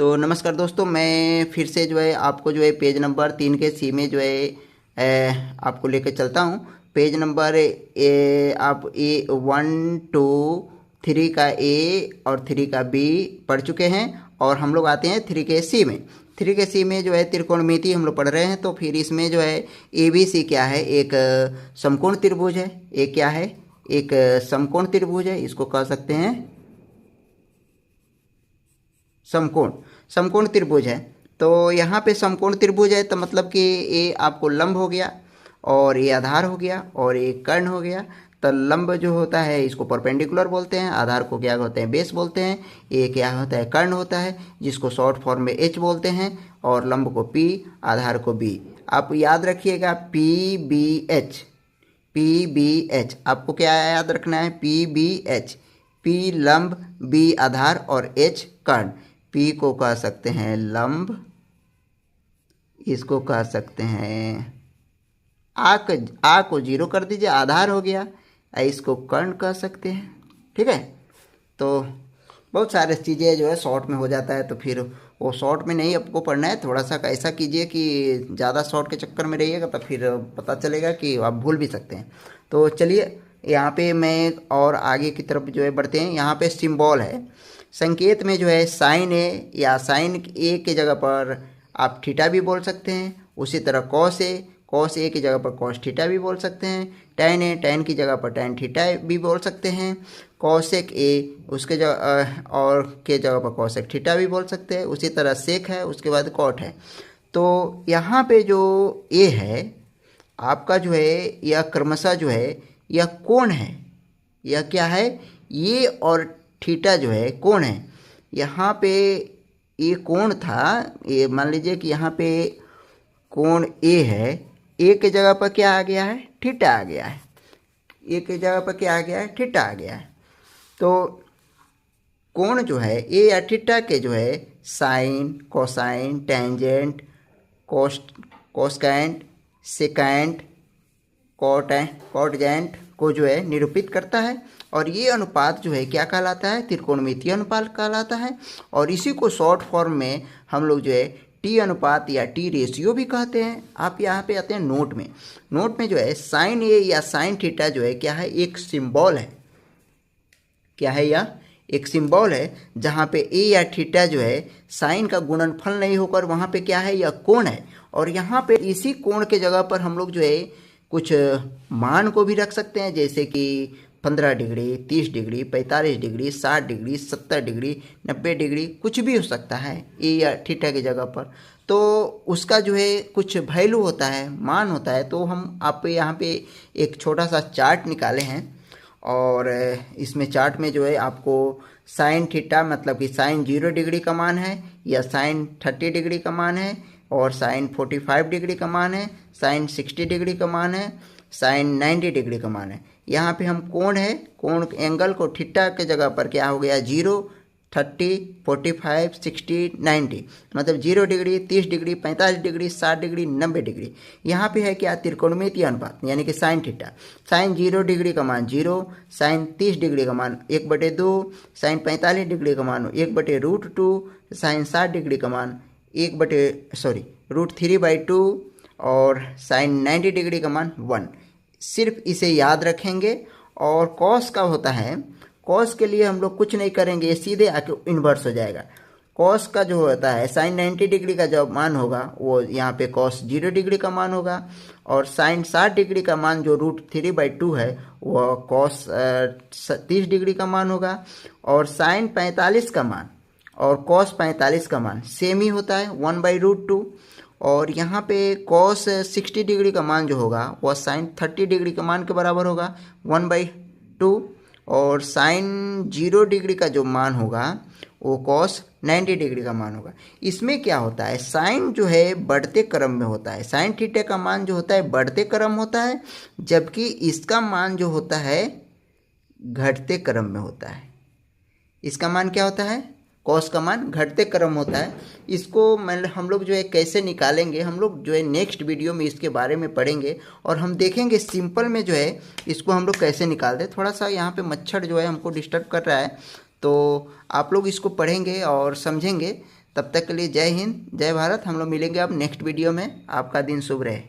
तो नमस्कार दोस्तों, मैं फिर से जो है आपको जो है पेज नंबर 3 के सी में जो है आपको लेकर चलता हूँ। पेज नंबर आप ए 1 2 3 का ए और 3 का बी पढ़ चुके हैं और हम लोग आते हैं 3 के सी में। 3 के सी में जो है त्रिकोणमिति हम लोग पढ़ रहे हैं। तो फिर इसमें जो है ए बी सी क्या है, एक समकोण त्रिभुज है। एक क्या है, एक समकोण त्रिभुज है, इसको कह सकते हैं समकोण त्रिभुज है। तो यहाँ पे समकोण त्रिभुज है तो मतलब कि ये आपको लंब हो गया और ये आधार हो गया और ये कर्ण हो गया। तो लंब जो होता है इसको परपेंडिकुलर बोलते हैं, आधार को क्या होते हैं, बेस बोलते हैं। ये क्या होता है, कर्ण होता है, जिसको शॉर्ट फॉर्म में एच बोलते हैं, और लंब को पी, आधार को बी। आप याद रखिएगा पी बी एच, आपको क्या याद रखना है, पी बी एच। पी लंब, बी आधार और एच कर्ण। पी को कह सकते हैं लंब, इसको कह सकते हैं आ को जीरो कर दीजिए, आधार हो गया। इसको कर्ण कह सकते हैं, ठीक है। तो बहुत सारे चीज़ें जो है शॉर्ट में हो जाता है, तो फिर वो शॉर्ट में नहीं आपको पढ़ना है। थोड़ा सा ऐसा कीजिए कि ज़्यादा शॉर्ट के चक्कर में रहिएगा, तो फिर पता चलेगा कि आप भूल भी सकते हैं। तो चलिए यहाँ पे मैं और आगे की तरफ जो है बढ़ते हैं। यहाँ पे सिंबल है, संकेत में जो है साइन ए या साइन ए के जगह पर आप थीटा भी बोल सकते हैं। उसी तरह कॉस ए की जगह पर कॉस थीटा भी बोल सकते हैं। टैन ए, टैन की जगह पर टैन थीटा भी बोल सकते हैं। कॉसेक ए उसके जगह और के जगह पर कॉसेक थीटा भी बोल सकते हैं। उसी तरह सेक है, उसके बाद कॉट है। तो यहाँ पे जो ए है आपका जो है यह क्रमशः जो है यह कोण है। यह क्या है, ये और थीटा जो है कोण है। यहाँ पे ये कोण था, ये मान लीजिए कि यहाँ पे कोण ए है, ए के जगह पर क्या आ गया है, थीटा आ गया है। ए के जगह पर क्या आ गया है, थीटा आ गया है। तो कोण जो है ए या थीटा के जो है साइन, कोसाइन, टेंजेंट, कोसकेंट, सेकेंट, कॉटजेंट को जो है निरूपित करता है। और ये अनुपात जो है क्या कहलाता है, त्रिकोणमितीय अनुपात कहलाता है। और इसी को शॉर्ट फॉर्म में हम लोग जो है टी अनुपात या टी रेशियो भी कहते हैं। आप यहाँ पे आते हैं नोट में। नोट में जो है साइन ए या साइन थीटा जो है क्या है, एक सिंबल है। क्या है, यह एक सिंबल है, जहाँ पे ए या थीटा जो है साइन का गुणनफल नहीं होकर वहाँ पे क्या है, यह कोण है। और यहाँ पे इसी कोण के जगह पर हम लोग जो है कुछ मान को भी रख सकते हैं, जैसे कि 15 degree, 30 degree, 45 degree, 60 degree, 70 degree, 90 degree, कुछ भी हो सकता है ए या थीटा की जगह पर। तो उसका जो है कुछ वैल्यू होता है, मान होता है। तो हम आप यहाँ पे एक छोटा सा चार्ट निकाले हैं, और इसमें चार्ट में जो है आपको साइन थीटा मतलब कि साइन 0 डिग्री का मान है, या साइन 30 डिग्री का मान है, और साइन 45 डिग्री का मान है, साइन 60 डिग्री का मान है, साइन 90 डिग्री का मान है। यहाँ पे हम कोण है, कोण एंगल को थीटा के जगह पर क्या हो गया, 0, 30, 45, 60, 90, मतलब 0 degree, 30 degree, 45 degree, 60 degree, 90 degree. यहाँ पे है क्या, त्रिकोणमितीय अनुपात यानी कि साइन थीटा। साइन 0 डिग्री का मान 0, साइन 30 डिग्री का मान 1/2, साइन 45 डिग्री का मान 1/√2, साइन 60 डिग्री का मान √3/2, और साइन 90 डिग्री का मान 1। सिर्फ इसे याद रखेंगे। और कॉस का होता है, कॉस के लिए हम लोग कुछ नहीं करेंगे, ये सीधे आके इन्वर्स हो जाएगा। कॉस का जो होता है साइन 90 डिग्री का जो मान होगा वो यहाँ पे कॉस 0 डिग्री का मान होगा, और साइन 60 डिग्री का मान जो √3/2 है वो कॉस 30 डिग्री का मान होगा, और साइन 45 का मान और कॉस 45 का मान सेम ही होता है, 1/√2। और यहाँ पे कॉस 60 डिग्री का मान जो होगा वह साइन 30 डिग्री के मान के बराबर होगा, 1/2। और साइन 0 डिग्री का जो मान होगा वो कॉस 90 डिग्री का मान होगा। इसमें क्या होता है, साइन जो है बढ़ते क्रम में होता है, साइन थीटा का मान जो होता है बढ़ते क्रम होता है, जबकि इसका मान जो होता है घटते क्रम में होता है। इसका मान क्या होता है, कॉस का मान घटते क्रम होता है। इसको हम लोग जो है कैसे निकालेंगे, हम लोग जो है नेक्स्ट वीडियो में इसके बारे में पढ़ेंगे, और हम देखेंगे सिंपल में जो है इसको हम लोग कैसे निकालते हैं। थोड़ा सा यहाँ पे मच्छर जो है हमको डिस्टर्ब कर रहा है, तो आप लोग इसको पढ़ेंगे और समझेंगे तब तक के लिए जय हिंद जय भारत। हम लोग मिलेंगे अब नेक्स्ट वीडियो में। आपका दिन शुभ रहे।